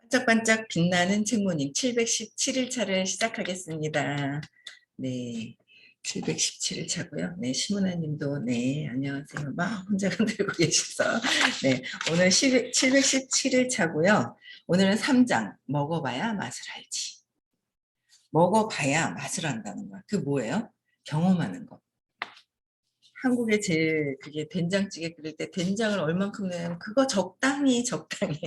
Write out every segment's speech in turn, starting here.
반짝반짝 빛나는 책모님 717일차를 시작하겠습니다. 네, 717일차고요. 네, 심은아님도 네, 안녕하세요. 막 혼자 흔들고 계셔서 네, 오늘 717일차고요. 오늘은 3장 먹어봐야 맛을 알지. 먹어봐야 맛을 안다는 거야. 그게 뭐예요? 경험하는 거. 한국에 제일 그게 된장찌개 끓일 때 된장을 얼만큼 넣으면 그거 적당히 적당히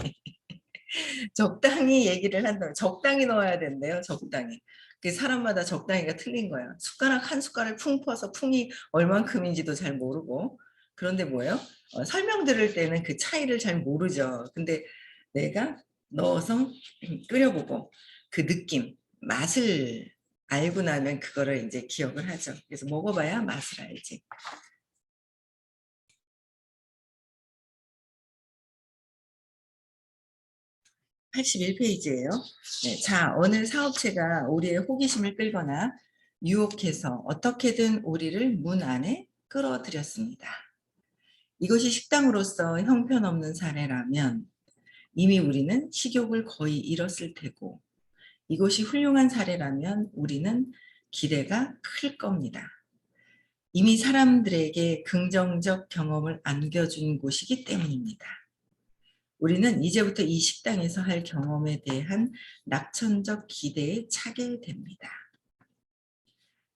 얘기를 한다. 적당히 넣어야 된대요. 적당히. 그 사람마다 적당히가 틀린 거야. 숟가락 한 숟가락 풍 퍼서 풍이 얼만큼인지도 잘 모르고. 그런데 뭐예요? 설명 들을 때는 그 차이를 잘 모르죠. 근데 내가 넣어서 끓여보고 그 느낌, 맛을 알고 나면 그거를 이제 기억을 하죠. 그래서 먹어봐야 맛을 알지. 81페이지예요. 네, 자, 어느 사업체가 우리의 호기심을 끌거나 유혹해서 어떻게든 우리를 문 안에 끌어들였습니다. 이것이 식당으로서 형편없는 사례라면 이미 우리는 식욕을 거의 잃었을 테고, 이것이 훌륭한 사례라면 우리는 기대가 클 겁니다. 이미 사람들에게 긍정적 경험을 안겨준 곳이기 때문입니다. 우리는 이제부터 이 식당에서 할 경험에 대한 낙천적 기대에 차게 됩니다.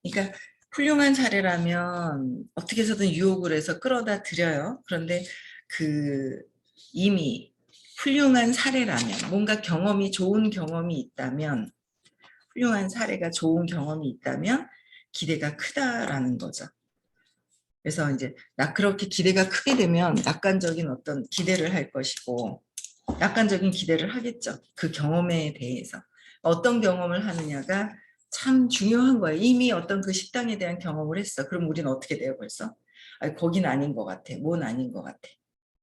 그러니까 훌륭한 사례라면 어떻게 해서든 유혹을 해서 끌어다 드려요. 그런데 그 이미 훌륭한 사례라면, 뭔가 경험이 좋은 경험이 있다면, 훌륭한 사례가 좋은 경험이 있다면 기대가 크다라는 거죠. 그래서 이제 그렇게 기대가 크게 되면 낙관적인 어떤 기대를 할 것이고, 낙관적인 기대를 하겠죠. 그 경험에 대해서. 어떤 경험을 하느냐가 참 중요한 거예요. 이미 어떤 그 식당에 대한 경험을 했어. 그럼 우리는 어떻게 돼요, 벌써? 아니, 거긴 아닌 것 같아. 뭔 아닌 것 같아.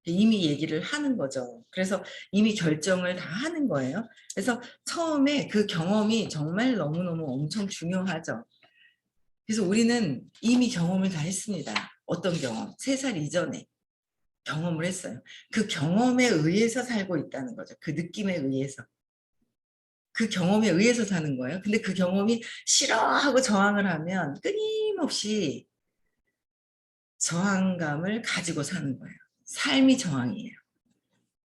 이미 얘기를 하는 거죠. 그래서 이미 결정을 다 하는 거예요. 그래서 처음에 그 경험이 정말 너무너무 엄청 중요하죠. 그래서 우리는 이미 경험을 다 했습니다. 어떤 경험? 3살 이전에. 경험을 했어요. 그 경험에 의해서 살고 있다는 거죠. 그 느낌에 의해서. 그 경험에 의해서 사는 거예요. 근데 그 경험이 싫어하고 저항을 하면 끊임없이 저항감을 가지고 사는 거예요. 삶이 저항이에요.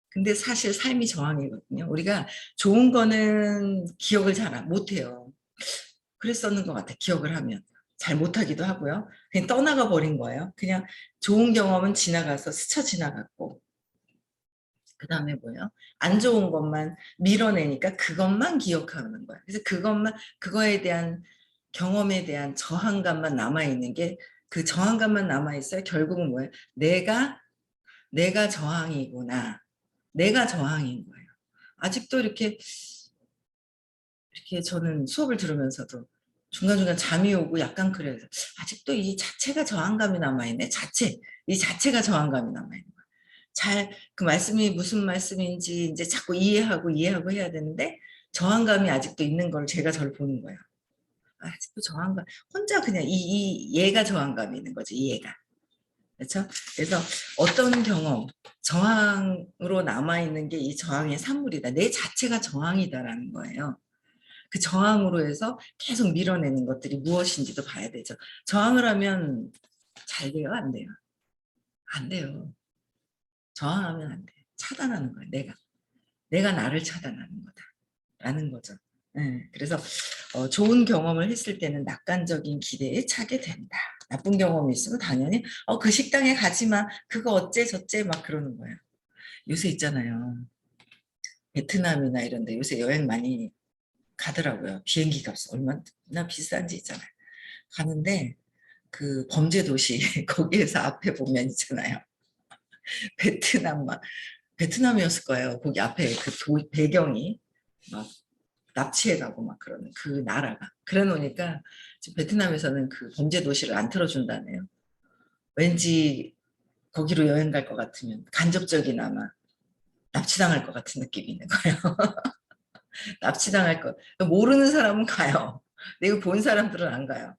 근데 사실 삶이 저항이거든요. 우리가 좋은 거는 기억을 잘 못해요. 그랬었는 것 같아, 기억을 하면. 잘 못하기도 하고요. 그냥 떠나가 버린 거예요. 그냥 좋은 경험은 지나가서 스쳐 지나갔고, 그 다음에 뭐예요? 안 좋은 것만 밀어내니까 그것만 기억하는 거야. 그래서 그거에 대한 경험에 대한 저항감만 남아있는 게, 그 저항감만 남아있어요. 결국은 뭐예요? 내가 저항이구나. 내가 저항인 거예요. 아직도 이렇게 저는 수업을 들으면서도 중간중간 잠이 오고 약간 그래요. 아직도 이 자체가 저항감이 남아있네. 이 자체가 저항감이 남아있는 거예요. 그 말씀이 무슨 말씀인지 이제 자꾸 이해하고 해야 되는데, 저항감이 아직도 있는 걸 제가 저를 보는 거예요. 아직도 저항감, 혼자 그냥 얘가 저항감이 있는 거죠, 이 얘가. 그렇죠? 그래서 어떤 경험, 저항으로 남아있는 게 이 저항의 산물이다. 내 자체가 저항이다라는 거예요. 그 저항으로 해서 계속 밀어내는 것들이 무엇인지도 봐야 되죠. 저항을 하면 잘 돼요? 안 돼요? 안 돼요. 저항하면 안 돼요. 차단하는 거예요, 내가 나를 차단하는 거다라는 거죠. 네, 그래서 좋은 경험을 했을 때는 낙관적인 기대에 차게 된다. 나쁜 경험이 있으면 당연히 그 식당에 가지 마. 그거 어째 저째 막 그러는 거예요. 요새 있잖아요. 베트남이나 이런 데 요새 여행 많이 가더라고요. 비행기 값 얼마나 비싼지 있잖아요. 가는데 그 범죄 도시 거기에서 앞에 보면 있잖아요. 베트남 막 베트남이었을 거예요. 거기 앞에 그 배경이 막 납치해 가고 막 그러는 그 나라가. 그래 놓으니까 지금 베트남에서는 그 범죄 도시를 안 틀어준다네요. 왠지 거기로 여행 갈 것 같으면 간접적이나마 납치당할 것 같은 느낌이 있는 거예요. 납치당할 것. 모르는 사람은 가요. 근데 이거 본 사람들은 안 가요.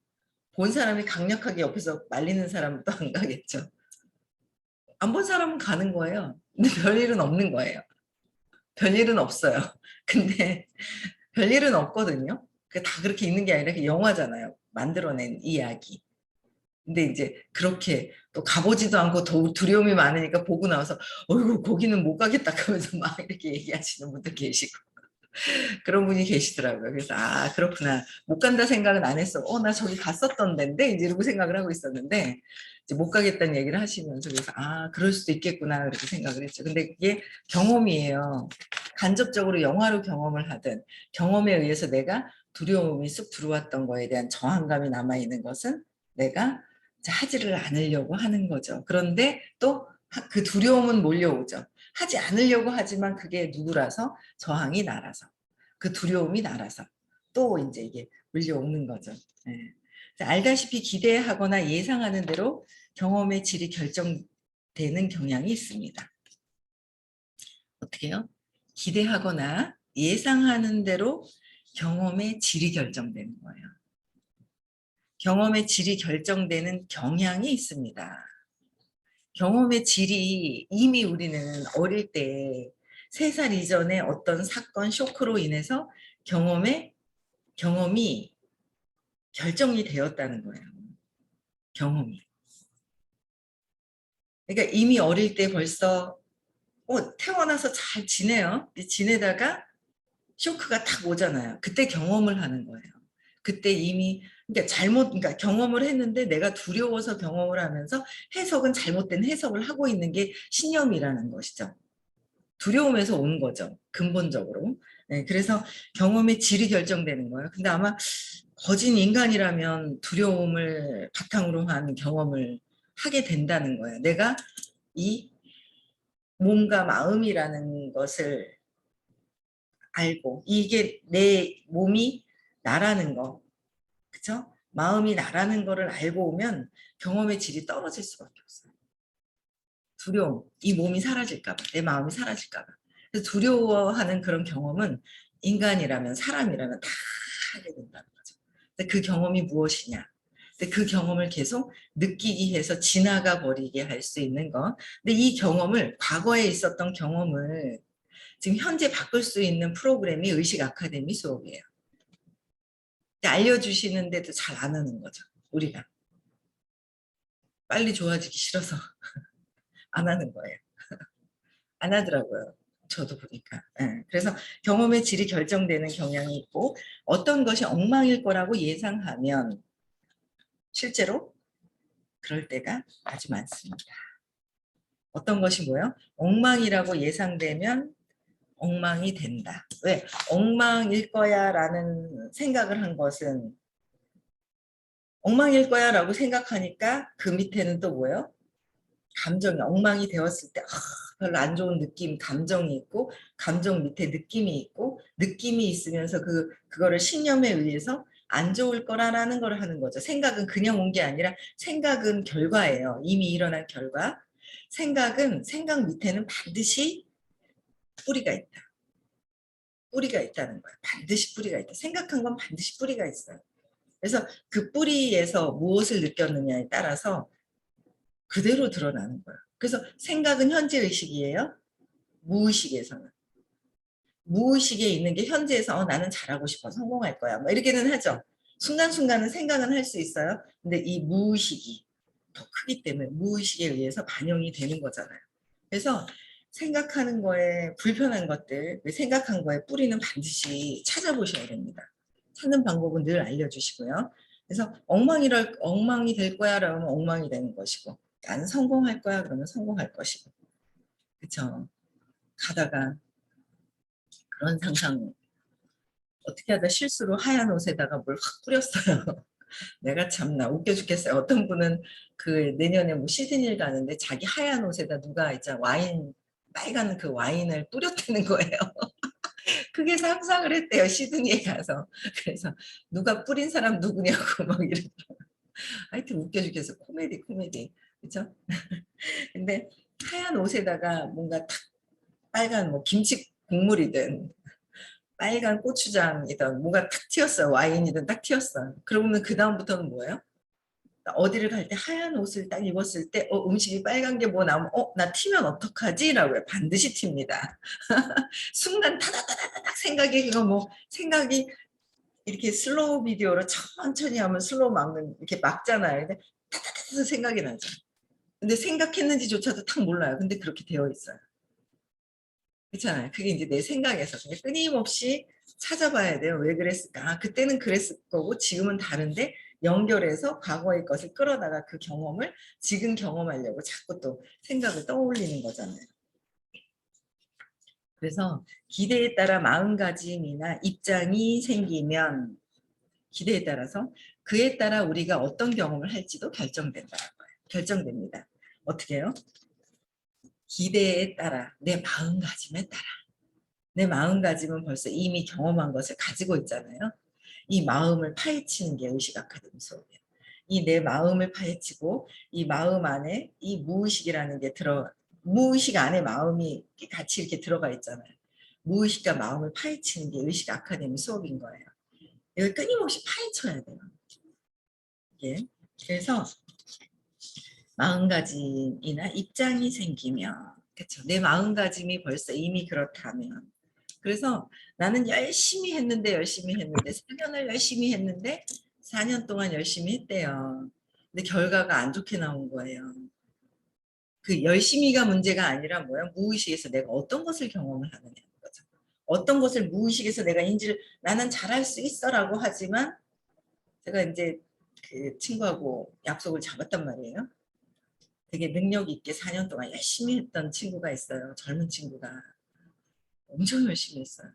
본 사람이 강력하게 옆에서 말리는 사람은 또 안 가겠죠. 안 본 사람은 가는 거예요. 근데 별일은 없는 거예요. 별일은 없어요. 근데 별일은 없거든요. 다 그렇게 있는 게 아니라 영화잖아요. 만들어낸 이야기. 근데 이제 그렇게 또 가보지도 않고 두려움이 많으니까 보고 나와서 어이구 거기는 못 가겠다 하면서 막 이렇게 얘기하시는 분도 계시고 그런 분이 계시더라고요. 그래서 아 그렇구나. 못 간다 생각은 안 했어. 나 저기 갔었던 데인데 이제 이러고 생각을 하고 있었는데 이제 못 가겠다는 얘기를 하시면서 그래서 아 그럴 수도 있겠구나 그렇게 생각을 했죠. 근데 그게 경험이에요. 간접적으로 영화로 경험을 하든 경험에 의해서 내가 두려움이 쑥 들어왔던 거에 대한 저항감이 남아있는 것은 내가 하지를 않으려고 하는 거죠. 그런데 또 그 두려움은 몰려오죠. 하지 않으려고 하지만 그게 누구라서 저항이 날아서 그 두려움이 날아서 또 이제 이게 물려오는 거죠. 네. 알다시피 기대하거나 예상하는 대로 경험의 질이 결정되는 경향이 있습니다. 어떻게 해요? 기대하거나 예상하는 대로 경험의 질이 결정되는 거예요. 경험의 질이 결정되는 경향이 있습니다. 경험의 질이 이미 우리는 어릴 때 3살 이전에 어떤 사건, 쇼크로 인해서 경험이 결정이 되었다는 거예요. 경험이. 그러니까 이미 어릴 때 벌써 태어나서 잘 지내요. 지내다가 쇼크가 탁 오잖아요. 그때 경험을 하는 거예요. 그때 이미 그러니까 경험을 했는데 내가 두려워서 경험을 하면서 해석은 잘못된 해석을 하고 있는 게 신념이라는 것이죠. 두려움에서 온 거죠. 근본적으로. 네, 그래서 경험의 질이 결정되는 거예요. 근데 아마 거진 인간이라면 두려움을 바탕으로 한 경험을 하게 된다는 거예요. 내가 이 몸과 마음이라는 것을 알고 이게 내 몸이 나라는 거, 그쵸? 마음이 나라는 거를 알고 오면 경험의 질이 떨어질 수밖에 없어요. 두려움, 이 몸이 사라질까 봐, 내 마음이 사라질까 봐. 그래서 두려워하는 그런 경험은 인간이라면 사람이라면 다 하게 된다는 거죠. 근데 그 경험이 무엇이냐? 근데 그 경험을 계속 느끼기 해서 지나가 버리게 할 수 있는 것. 근데 이 경험을 과거에 있었던 경험을 지금 현재 바꿀 수 있는 프로그램이 의식 아카데미 수업이에요. 알려주시는데도 잘 안 하는 거죠. 우리가 빨리 좋아지기 싫어서 안 하는 거예요. 안 하더라고요. 저도 보니까. 예. 그래서 경험의 질이 결정되는 경향이 있고 어떤 것이 엉망일 거라고 예상하면 실제로 그럴 때가 아주 많습니다. 어떤 것이 뭐예요? 엉망이라고 예상되면 엉망이 된다. 왜? 엉망일 거야 라는 생각을 한 것은 엉망일 거야 라고 생각하니까 그 밑에는 또 뭐예요? 감정이 엉망이 되었을 때 별로 안 좋은 느낌, 감정이 있고 감정 밑에 느낌이 있고 느낌이 있으면서 그거를 신념에 의해서 안 좋을 거라는 걸 하는 거죠. 생각은 그냥 온 게 아니라 생각은 결과예요. 이미 일어난 결과. 생각 밑에는 반드시 뿌리가 있다. 뿌리가 있다는 거야. 반드시 뿌리가 있다. 생각한 건 반드시 뿌리가 있어요. 그래서 그 뿌리에서 무엇을 느꼈느냐에 따라서 그대로 드러나는 거예요. 그래서 생각은 현재 의식이에요. 무의식에서는. 무의식에 있는 게 현재에서 나는 잘하고 싶어. 성공할 거야. 뭐 이렇게는 하죠. 순간순간은 생각은 할 수 있어요. 근데 이 무의식이 더 크기 때문에 무의식에 의해서 반영이 되는 거잖아요. 그래서 생각하는 거에 불편한 것들, 생각한 거에 뿌리는 반드시 찾아보셔야 됩니다. 찾는 방법은 늘 알려주시고요. 그래서 엉망이 될 거야 라면 엉망이 되는 것이고 나는 성공할 거야 그러면 성공할 것이고 그쵸. 가다가 그런 상상 어떻게 하다 실수로 하얀 옷에다가 뭘 확 뿌렸어요. 내가 참나 웃겨 죽겠어요. 어떤 분은 그 내년에 뭐 시드니를 가는데 자기 하얀 옷에다 누가 있잖아 빨간 그 와인을 뿌렸다는 거예요. 그게 상상을 했대요. 시드니에 가서. 그래서 누가 뿌린 사람 누구냐고 막 이러더라고요. 하여튼 웃겨 죽겠어. 코미디. 그쵸? 근데 하얀 옷에다가 뭔가 탁 빨간 뭐 김치 국물이든 빨간 고추장이든 뭐가 탁 튀었어요. 와인이든 딱 튀었어요. 그러면 그 다음부터는 뭐예요? 어디를 갈 때 하얀 옷을 딱 입었을 때 음식이 빨간 게 뭐 나오면 나 튀면 어떡하지? 라고 요 반드시 튑니다. 순간 타다다다닥 생각이 그거 뭐 생각이 이렇게 슬로우 비디오로 천천히 하면 슬로우 막는 이렇게 막잖아요. 근데 타다다다 생각이 나죠. 근데 생각했는지조차도 탁 몰라요. 근데 그렇게 되어 있어요. 그렇잖아요. 그게 이제 내 생각에서 끊임없이 찾아봐야 돼요. 왜 그랬을까? 그때는 그랬을 거고 지금은 다른데 연결해서 과거의 것을 끌어다가 그 경험을 지금 경험하려고 자꾸 또 생각을 떠올리는 거잖아요. 그래서 기대에 따라 마음가짐이나 입장이 생기면 기대에 따라서 그에 따라 우리가 어떤 경험을 할지도 결정된다는 거예요. 결정됩니다. 어떻게 해요? 기대에 따라 내 마음가짐에 따라 내 마음가짐은 벌써 이미 경험한 것을 가지고 있잖아요. 이 마음을 파헤치는 게 의식 아카데미 수업이에요. 이 내 마음을 파헤치고 이 마음 안에 이 무의식이라는 게 무의식 안에 마음이 같이 이렇게 들어가 있잖아요. 무의식과 마음을 파헤치는 게 의식 아카데미 수업인 거예요. 이걸 끊임없이 파헤쳐야 돼요. 예. 그래서 마음가짐이나 입장이 생기면 그렇죠. 내 마음가짐이 벌써 이미 그렇다면 그래서 나는 열심히 했는데 4년을 열심히 했는데 4년 동안 열심히 했대요. 근데 결과가 안 좋게 나온 거예요. 그 열심히가 문제가 아니라 뭐야? 무의식에서 내가 어떤 것을 경험을 하느냐는 거죠. 어떤 것을 무의식에서 내가 인지를 나는 잘할 수 있어라고 하지만 제가 이제 그 친구하고 약속을 잡았단 말이에요. 되게 능력 있게 4년 동안 열심히 했던 친구가 있어요. 젊은 친구가. 엄청 열심히 했어요.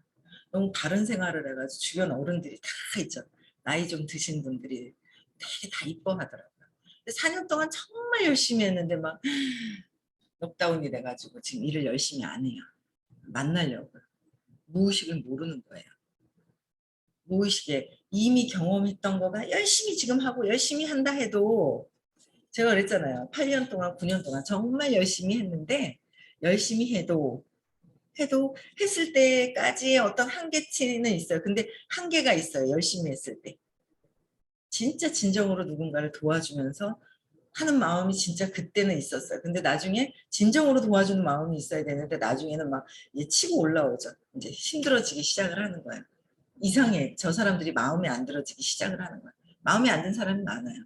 너무 바른 생활을 해가지고 주변 어른들이 다 있죠. 나이 좀 드신 분들이 되게 다 이뻐하더라고요. 근데 4년 동안 정말 열심히 했는데 막 넉다운이 돼가지고 지금 일을 열심히 안 해요. 만나려고요. 무의식을 모르는 거예요. 무의식에 이미 경험했던 거가 열심히 지금 하고 열심히 한다 해도 제가 그랬잖아요. 8년 동안 9년 동안 정말 열심히 했는데 열심히 해도 했을 때까지의 어떤 한계치는 있어요. 근데 한계가 있어요. 열심히 했을 때. 진짜 진정으로 누군가를 도와주면서 하는 마음이 진짜 그때는 있었어요. 근데 나중에 진정으로 도와주는 마음이 있어야 되는데 나중에는 막 치고 올라오죠. 이제 힘들어지기 시작을 하는 거예요. 이상해. 저 사람들이 마음에 안 들어지기 시작을 하는 거예요. 마음에 안 든 사람이 많아요.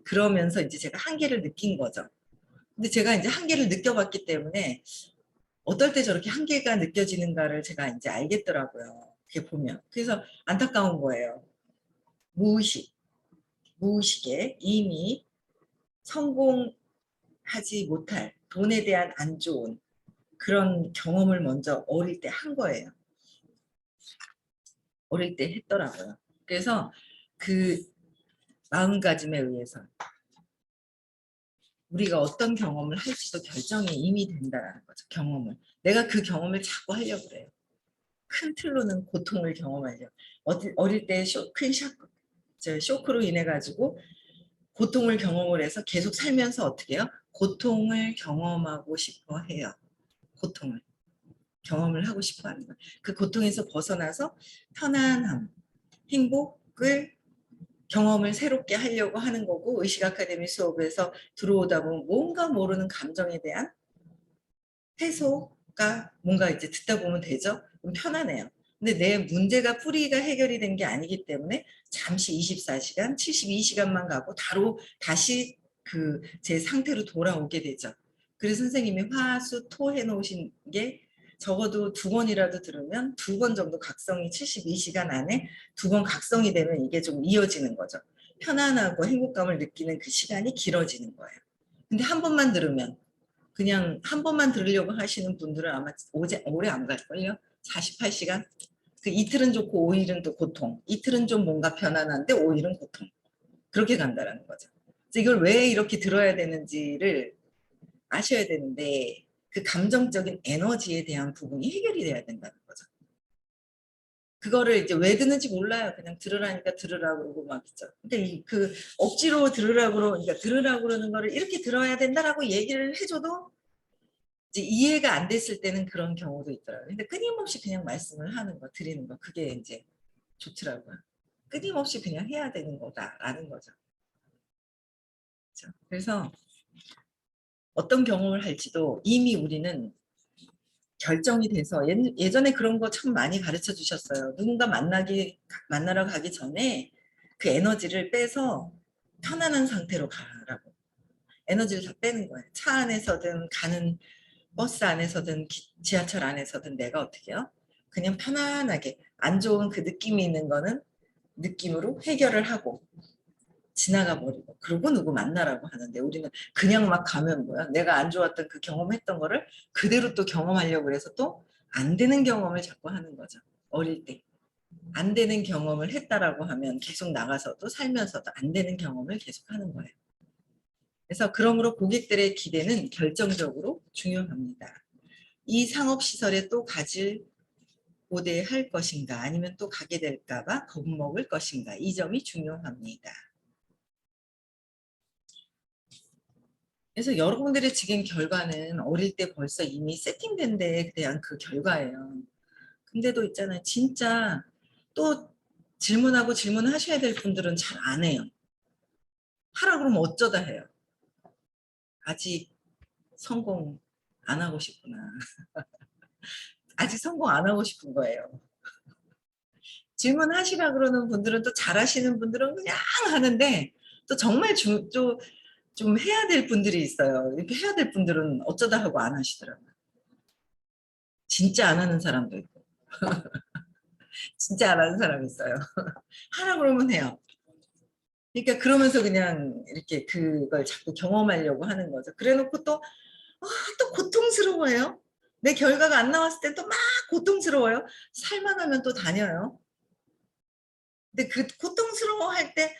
그러면서 이제 제가 한계를 느낀 거죠. 근데 제가 이제 한계를 느껴봤기 때문에 어떨 때 저렇게 한계가 느껴지는가를 제가 이제 알겠더라고요. 그게 보면. 그래서 안타까운 거예요. 무의식에 이미 성공하지 못할 돈에 대한 안 좋은 그런 경험을 먼저 어릴 때 한 거예요. 어릴 때 했더라고요. 그래서 그 마음가짐에 의해서 우리가 어떤 경험을 할지도 결정이 이미 된다는 거죠. 경험을. 내가 그 경험을 자꾸 하려고 그래요. 큰 틀로는 고통을 경험하려고. 어릴 때 큰 쇼크로 인해 가지고 고통을 경험을 해서 계속 살면서 어떻게 해요? 고통을 경험하고 싶어 해요. 고통을. 경험을 하고 싶어 하는 거예요. 그 고통에서 벗어나서 편안함, 행복을 경험을 새롭게 하려고 하는 거고 의식 아카데미 수업에서 들어오다 보면 뭔가 모르는 감정에 대한 해소가 뭔가 이제 듣다 보면 되죠. 그럼 편안해요. 근데 내 문제가 뿌리가 해결이 된 게 아니기 때문에 잠시 24시간, 72시간만 가고 다시 그 제 상태로 돌아오게 되죠. 그래서 선생님이 화수 토 해놓으신 게 적어도 2번이라도 들으면 2번 정도 각성이 72시간 안에 2번 각성이 되면 이게 좀 이어지는 거죠. 편안하고 행복감을 느끼는 그 시간이 길어지는 거예요. 근데 한 번만 들으면 그냥 한 번만 들으려고 하시는 분들은 아마 오래 안 갈걸요? 48시간? 그 이틀은 좋고 5일은 또 고통. 이틀은 좀 뭔가 편안한데 5일은 고통. 그렇게 간다는 거죠. 그래서 이걸 왜 이렇게 들어야 되는지를 아셔야 되는데 그 감정적인 에너지에 대한 부분이 해결이 돼야 된다는 거죠. 그거를 이제 왜 듣는지 몰라요. 그냥 들으라니까 들으라고 그러고 막 있죠. 근데 그 억지로 그러니까 들으라고 그러는 거를 이렇게 들어야 된다라고 얘기를 해줘도 이제 이해가 안 됐을 때는 그런 경우도 있더라고요. 근데 끊임없이 그냥 말씀을 하는 거, 드리는 거, 그게 이제 좋더라고요. 끊임없이 그냥 해야 되는 거다라는 거죠. 그렇죠? 그래서 어떤 경험을 할지도 이미 우리는 결정이 돼서 예전에 그런 거 참 많이 가르쳐 주셨어요. 누군가 만나러 가기 전에 그 에너지를 빼서 편안한 상태로 가라고. 에너지를 다 빼는 거예요. 차 안에서든 가는 버스 안에서든 지하철 안에서든 내가 어떻게 해요? 그냥 편안하게 안 좋은 그 느낌이 있는 거는 느낌으로 해결을 하고 지나가 버리고 그러고 누구 만나라고 하는데 우리는 그냥 막 가면 뭐야? 내가 안 좋았던 그 경험했던 거를 그대로 또 경험하려고 그래서 또 안 되는 경험을 자꾸 하는 거죠. 어릴 때. 안 되는 경험을 했다라고 하면 계속 나가서도 살면서도 안 되는 경험을 계속 하는 거예요. 그래서 그러므로 고객들의 기대는 결정적으로 중요합니다. 이 상업시설에 또 가질 고대할 것인가 아니면 또 가게 될까 봐 겁먹을 것인가 이 점이 중요합니다. 그래서 여러분들의 지금 결과는 어릴 때 벌써 이미 세팅된 데에 대한 그 결과예요. 근데도 있잖아요. 진짜 또 질문하고 질문하셔야 될 분들은 잘 안 해요. 하라 그러면 어쩌다 해요. 아직 성공 안 하고 싶구나. 아직 성공 안 하고 싶은 거예요. 질문하시라 그러는 분들은 또 잘하시는 분들은 그냥 하는데 또 정말 좀 해야 될 분들이 있어요. 이렇게 해야 될 분들은 어쩌다 하고 안 하시더라고요. 진짜 안 하는 사람도 있고 진짜 안 하는 사람이 있어요. 하라 그러면 해요. 그러니까 그러면서 그냥 이렇게 그걸 자꾸 경험하려고 하는 거죠. 그래놓고 또 고통스러워요. 내 결과가 안 나왔을 때 또 막 고통스러워요. 살만하면 또 다녀요. 근데 그 고통스러워할 때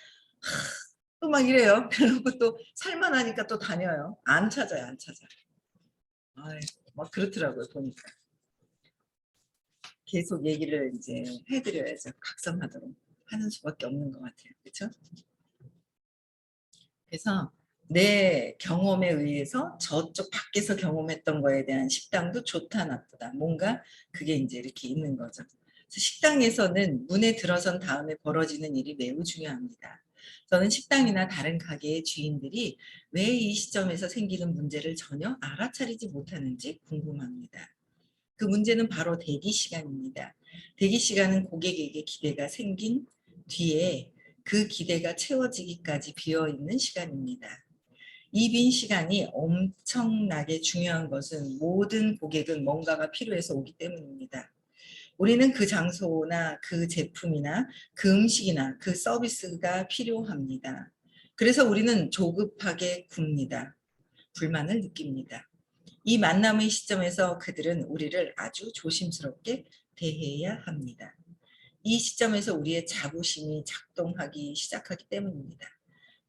또 막 이래요. 그래놓고 또 살만하니까 또 다녀요. 안 찾아요, 안 찾아. 아이, 막 그렇더라고요, 보니까. 계속 얘기를 이제 해드려야죠. 각성하도록 하는 수밖에 없는 것 같아요. 그렇죠? 그래서 내 경험에 의해서 저쪽 밖에서 경험했던 거에 대한 식당도 좋다 나쁘다 뭔가 그게 이제 이렇게 있는 거죠. 그래서 식당에서는 문에 들어선 다음에 벌어지는 일이 매우 중요합니다. 저는 식당이나 다른 가게의 주인들이 왜 이 시점에서 생기는 문제를 전혀 알아차리지 못하는지 궁금합니다. 그 문제는 바로 대기 시간입니다. 대기 시간은 고객에게 기대가 생긴 뒤에 그 기대가 채워지기까지 비어있는 시간입니다. 이 빈 시간이 엄청나게 중요한 것은 모든 고객은 뭔가가 필요해서 오기 때문입니다. 우리는 그 장소나 그 제품이나 그 음식이나 그 서비스가 필요합니다. 그래서 우리는 조급하게 굽니다. 불만을 느낍니다. 이 만남의 시점에서 그들은 우리를 아주 조심스럽게 대해야 합니다. 이 시점에서 우리의 자부심이 작동하기 시작하기 때문입니다.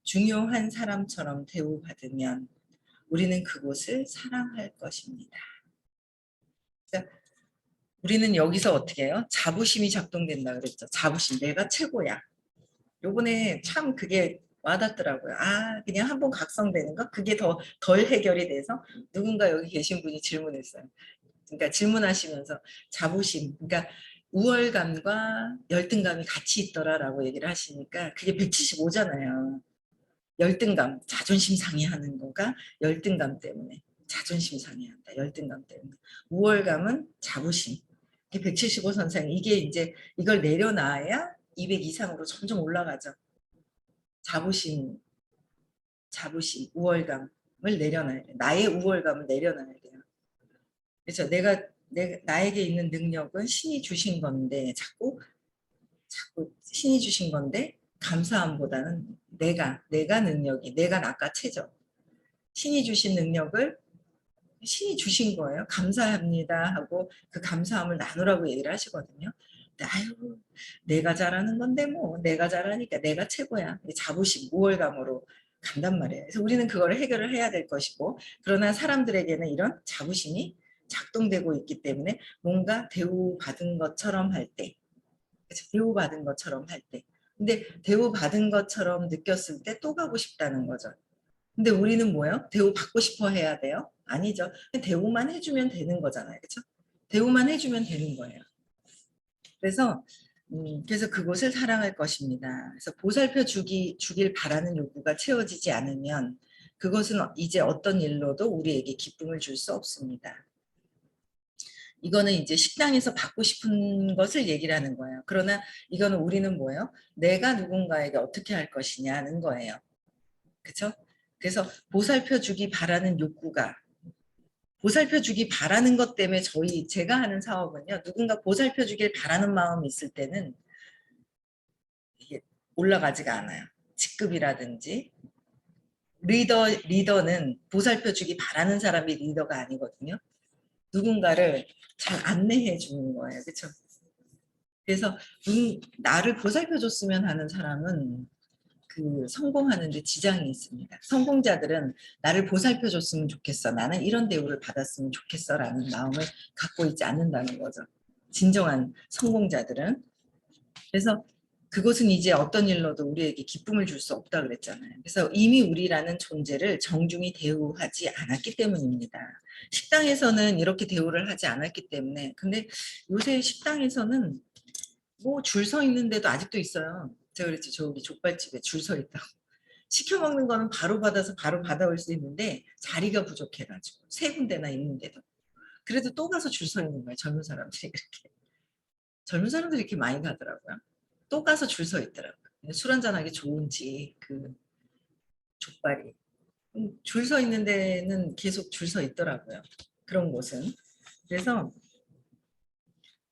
중요한 사람처럼 대우받으면 우리는 그곳을 사랑할 것입니다. 그러니까 우리는 여기서 어떻게 해요? 자부심이 작동된다 그랬죠. 자부심, 내가 최고야. 요번에 참 그게 와닿더라고요. 아, 그냥 한번 각성되는 거? 그게 덜 해결이 돼서 누군가 여기 계신 분이 질문했어요. 그러니까 질문하시면서 자부심, 그러니까 우월감과 열등감이 같이 있더라라고 얘기를 하시니까 그게 175잖아요. 열등감, 자존심 상해하는 거가 열등감 때문에 자존심 상해한다. 열등감 때문에. 우월감은 자부심. 이게 175 선상 이게 이제 이걸 내려놔야 200 이상으로 점점 올라가죠. 자부심, 우월감을 내려놔야 돼. 나의 우월감을 내려놔야 돼요. 그래서 나에게 있는 능력은 신이 주신 건데 자꾸 신이 주신 건데 감사함보다는 내가 능력이 내가 낚아채죠. 신이 주신 능력을 신이 주신 거예요. 감사합니다 하고 그 감사함을 나누라고 얘기를 하시거든요. 근데 아유 내가 잘하는 건데 뭐 내가 잘하니까 내가 최고야. 자부심, 우월감으로 간단 말이에요. 그래서 우리는 그걸 해결을 해야 될 것이고 그러나 사람들에게는 이런 자부심이 작동되고 있기 때문에 뭔가 대우받은 것처럼 할 때, 대우받은 것처럼 할 때, 근데 대우받은 것처럼 느꼈을 때 또 가고 싶다는 거죠. 근데 우리는 뭐예요? 대우받고 싶어 해야 돼요? 아니죠. 대우만 해주면 되는 거잖아요. 그렇죠? 대우만 해주면 되는 거예요. 그래서 그래서 그곳을 사랑할 것입니다. 그래서 보살펴 주길 바라는 욕구가 채워지지 않으면 그것은 이제 어떤 일로도 우리에게 기쁨을 줄 수 없습니다. 이거는 이제 식당에서 받고 싶은 것을 얘기를 하는 거예요. 그러나 이거는 우리는 뭐예요? 내가 누군가에게 어떻게 할 것이냐는 거예요. 그렇죠? 그래서 보살펴 주기 바라는 욕구가 보살펴 주기 바라는 것 때문에 제가 하는 사업은요. 누군가 보살펴 주길 바라는 마음이 있을 때는 이게 올라가지가 않아요. 직급이라든지 리더는 보살펴 주기 바라는 사람이 리더가 아니거든요. 누군가를 잘 안내해 주는 거예요. 그렇죠? 그래서 나를 보살펴 줬으면 하는 사람은 그 성공하는데 지장이 있습니다. 성공자들은 나를 보살펴 줬으면 좋겠어. 나는 이런 대우를 받았으면 좋겠어. 라는 마음을 갖고 있지 않는다는 거죠. 진정한 성공자들은. 그래서 그것은 이제 어떤 일로도 우리에게 기쁨을 줄 수 없다 그랬잖아요. 그래서 이미 우리라는 존재를 정중히 대우하지 않았기 때문입니다. 식당에서는 이렇게 대우를 하지 않았기 때문에 근데 요새 식당에서는 뭐 줄 서 있는데도 아직도 있어요. 제가 그랬죠. 저기 족발집에 줄 서 있다고. 시켜 먹는 거는 바로 받아서 바로 받아올 수 있는데 자리가 부족해가지고 세 군데나 있는데도 그래도 또 가서 줄 서 있는 거예요. 젊은 사람들이 그렇게. 젊은 사람들이 이렇게 많이 가더라고요. 또 가서 줄 서 있더라고요. 술 한잔하기 좋은지 그 족발이. 줄 서 있는 데는 계속 줄 서 있더라고요. 그런 곳은. 그래서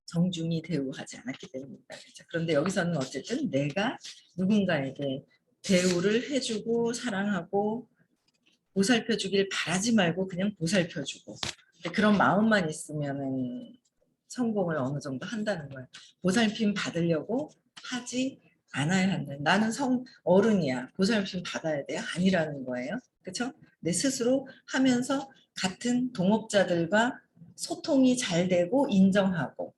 정중히 대우하지 않았기 때문입니다. 그렇죠? 그런데 여기서는 어쨌든 내가 누군가에게 대우를 해주고 사랑하고 보살펴주길 바라지 말고 그냥 보살펴주고 그런 마음만 있으면은 성공을 어느 정도 한다는 거예요. 보살핌 받으려고 하지 않아야 한다. 나는 어른이야. 보살핌 받아야 돼. 아니라는 거예요. 그렇죠? 내 스스로 하면서 같은 동업자들과 소통이 잘 되고 인정하고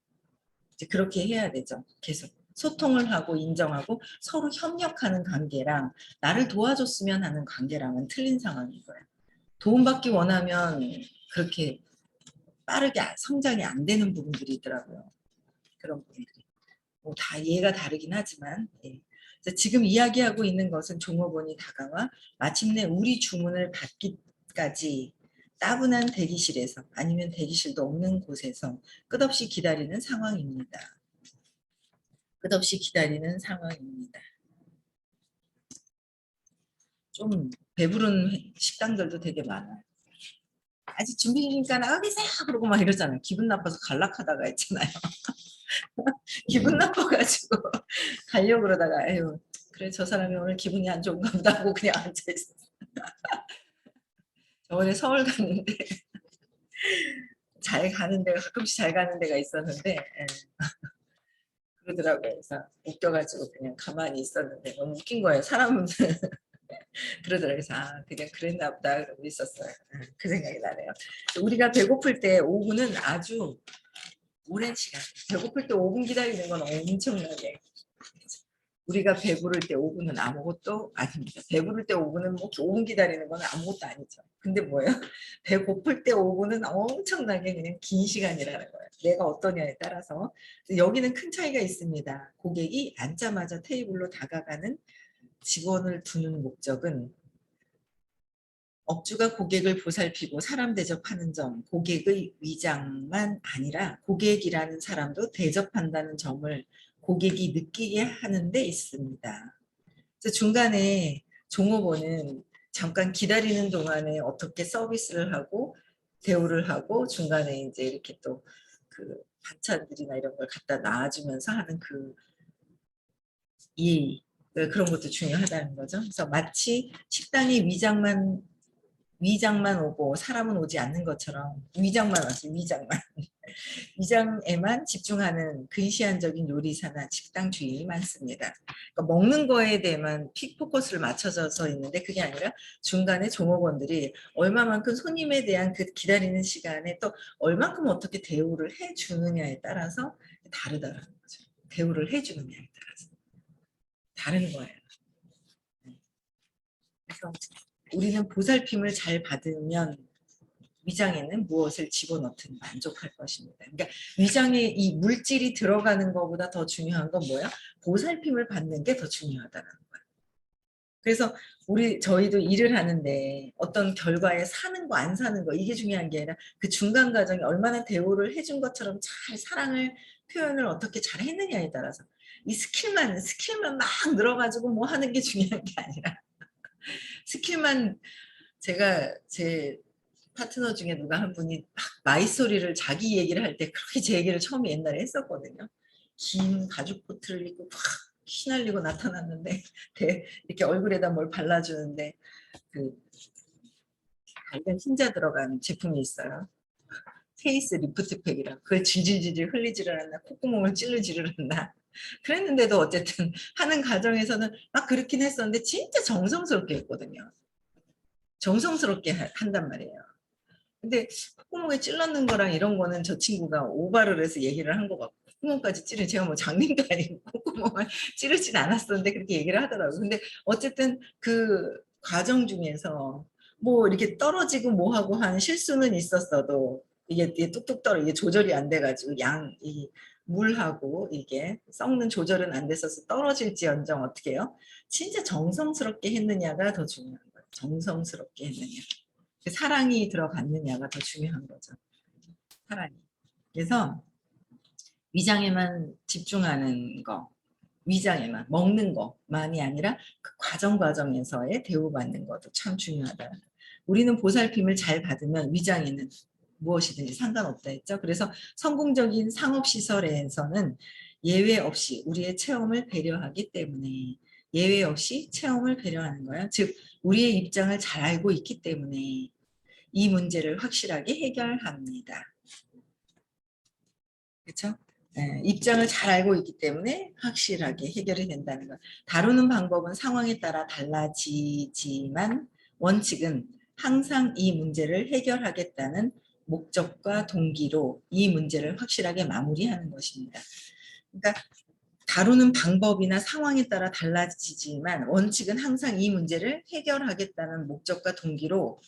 이제 그렇게 해야 되죠. 계속 소통을 하고 인정하고 서로 협력하는 관계랑 나를 도와줬으면 하는 관계랑은 틀린 상황인 거예요. 도움받기 원하면 그렇게 빠르게 성장이 안 되는 부분들이 있더라고요. 그런 부분들이. 뭐 다 이해가 다르긴 하지만 예. 지금 이야기하고 있는 것은 종업원이 다가와 마침내 우리 주문을 받기까지 따분한 대기실에서 아니면 대기실도 없는 곳에서 끝없이 기다리는 상황입니다. 끝없이 기다리는 상황입니다. 좀 배부른 식당들도 되게 많아요. 아직 준비 중이니까 나가 세요 그러고 막 이러잖아요. 기분 나빠서 갈락하다가 있잖아요. 기분 나빠가지고 가려고 그러다가 에휴 그래 저 사람이 오늘 기분이 안 좋은가 보다 하고 그냥 앉아있어. 저번에 서울 갔는데 잘 가는 데가 가끔씩 잘 가는 데가 있었는데 그러더라고요. 그래서 웃겨가지고 그냥 가만히 있었는데 너무 웃긴 거예요. 사람은 그러더라고요. 그래서 그냥 그랬나 보다 그러고 있었어요. 그 생각이 나네요. 우리가 배고플 때 5분은 아주 오랜 시간 배고플 때 5분 기다리는 건 엄청나게 우리가 배부를 때 5분은 아무것도 아닙니다. 배부를 때 5분은 뭐 5분 기다리는 건 아무것도 아니죠. 근데 뭐예요? 배고플 때 5분은 엄청나게 그냥 긴 시간이라는 거예요. 내가 어떠냐에 따라서. 여기는 큰 차이가 있습니다. 고객이 앉자마자 테이블로 다가가는 직원을 두는 목적은 업주가 고객을 보살피고 사람 대접하는 점, 고객의 위장만 아니라 고객이라는 사람도 대접한다는 점을 고객이 느끼게 하는 데 있습니다. 그래서 중간에 종업원은 잠깐 기다리는 동안에 어떻게 서비스를 하고 대우를 하고 중간에 이제 이렇게 또 그 반찬들이나 이런 걸 갖다 놔주면서 하는 그 예의 그런 것도 중요하다는 거죠. 그래서 마치 식당이 위장만 오고 사람은 오지 않는 것처럼 위장만 왔어요. 위장만. 위장에만 집중하는 근시안적인 요리사나 식당 주인이 많습니다. 그러니까 먹는 거에 대해만 픽포커스를 맞춰져서 있는데 그게 아니라 중간에 종업원들이 얼마만큼 손님에 대한 그 기다리는 시간에 또 얼만큼 어떻게 대우를 해주느냐에 따라서 다르다는 거죠. 대우를 해주느냐에 따라서 다른 거예요. 그래서 우리는 보살핌을 잘 받으면 위장에는 무엇을 집어넣든 만족할 것입니다. 그러니까 위장에 이 물질이 들어가는 것보다 더 중요한 건 뭐야? 보살핌을 받는 게 더 중요하다는 거야. 그래서 저희도 일을 하는데 어떤 결과에 사는 거 안 사는 거 이게 중요한 게 아니라 그 중간 과정이 얼마나 대우를 해준 것처럼 잘 사랑을 표현을 어떻게 잘 했느냐에 따라서 이 스킬만 막 늘어가지고 뭐 하는 게 중요한 게 아니라 스킬만 제가 제 파트너 중에 누가 한 분이 막 마이소리를 자기 얘기를 할 때 그렇게 제 얘기를 처음에 옛날에 했었거든요. 긴 가죽 코트를 입고 막 휘날리고 나타났는데 이렇게 얼굴에다 뭘 발라주는데 그 달걀 흰자 들어간 제품이 있어요. 페이스 리프트팩이라 그걸 질질질질 흘리지를 않나 콧구멍을 찌르지를 않나 그랬는데도 어쨌든 하는 과정에서는 막 그렇긴 했었는데 진짜 정성스럽게 했거든요. 정성스럽게 한단 말이에요. 근데 콧구멍에 찔렀는 거랑 이런 거는 저 친구가 오바를 해서 얘기를 한 것 같고 콧구멍까지 찌른 제가 뭐 장님도 아니고 콧구멍을 찌르진 않았었는데 그렇게 얘기를 하더라고요. 근데 어쨌든 그 과정 중에서 뭐 이렇게 떨어지고 뭐하고 하는 실수는 있었어도 이게 뚝뚝 떨어 이게 조절이 안 돼가지고 이 물하고 이게 썩는 조절은 안 됐어서 떨어질지언정 어떻게 해요? 진짜 정성스럽게 했느냐가 더 중요한 거예요. 정성스럽게 했느냐. 사랑이 들어갔느냐가 더 중요한 거죠. 사랑이. 그래서 위장에만 집중하는 거, 위장에만 먹는 것만이 아니라 그 과정에서의 대우받는 것도 참 중요하다. 우리는 보살핌을 잘 받으면 위장에는 무엇이든지 상관없다 했죠. 그래서 성공적인 상업시설에서는 예외 없이 우리의 체험을 배려하기 때문에 예외 없이 체험을 배려하는 거야. 즉 우리의 입장을 잘 알고 있기 때문에 이 문제를 확실하게 해결합니다. 그렇죠? 네, 입장을 잘 알고 있기 때문에 확실하게 해결이 된다는 것. 다루는 방법은 상황에 따라 달라지지만 원칙은 항상 이 문제를 해결하겠다는 목적과 동기로 이 문제를 확실하게 마무리하는 것입니다. 그러니까 다루는 방법이나 상황에 따라 달라지지만 원칙은 항상 이 문제를 해결하겠다는 목적과 동기로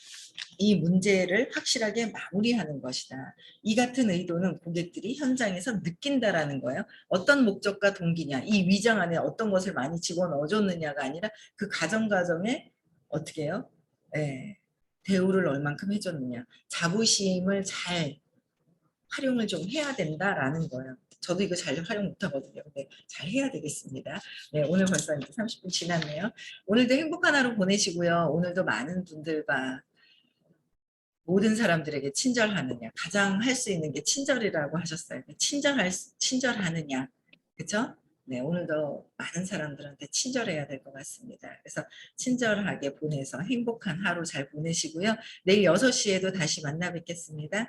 이 문제를 확실하게 마무리하는 것이다. 이 같은 의도는 고객들이 현장에서 느낀다라는 거예요. 어떤 목적과 동기냐, 이 위장 안에 어떤 것을 많이 집어넣어줬느냐가 아니라 그 과정에 어떻게 해요? 네, 대우를 얼만큼 해줬느냐, 자부심을 잘 활용을 좀 해야 된다라는 거예요. 저도 이거 잘 활용 못하거든요. 근데 잘 해야 되겠습니다. 네, 오늘 벌써 이제 30분 지났네요. 오늘도 행복한 하루 보내시고요. 오늘도 많은 분들과 모든 사람들에게 친절하느냐. 가장 할 수 있는 게 친절이라고 하셨어요. 친절하느냐. 그렇죠? 네, 오늘도 많은 사람들한테 친절해야 될 것 같습니다. 그래서 친절하게 보내서 행복한 하루 잘 보내시고요. 내일 6시에도 다시 만나 뵙겠습니다.